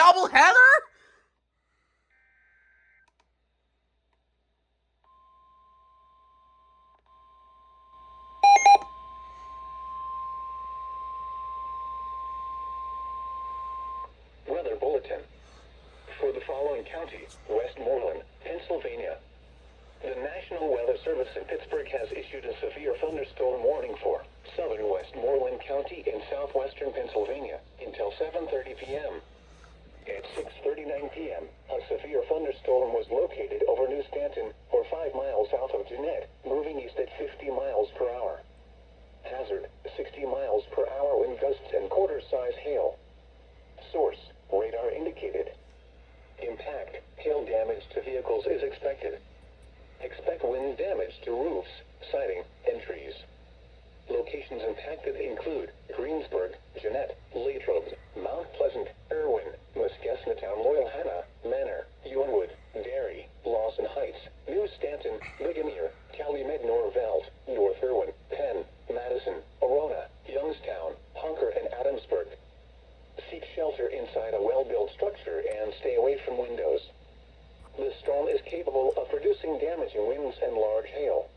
doubleheader? Weather Bulletin. For the following county, Westmoreland, Pennsylvania. The National Weather Service in Pittsburgh has issued a severe thunderstorm warning for southern Westmoreland County in southwestern Pennsylvania until 7:30 p.m. At 6:39 p.m., a severe thunderstorm was located over New Stanton, or 5 miles south of Jeannette, moving east at 50 miles per hour. Hazard, 60 miles per hour wind gusts and quarter-size hail. Source, radar indicated. Impact, hail damage to vehicles is expected. Expect wind damage to roofs, siding, and trees. Locations impacted include Greensburg, Jeannette, Latrobe, Mount Pleasant, Irwin, McChesneytown-Loyalhanna, Manor, Youngwood, Derry, Lawson Heights, New Stanton, Ligonier, Calumet Norvelt, North Irwin, Penn, Madison, Arona, Youngstown, Honker, and Adamsburg. Seek shelter inside a well-built structure and stay away from windows. The storm is capable of producing damaging winds and large hail.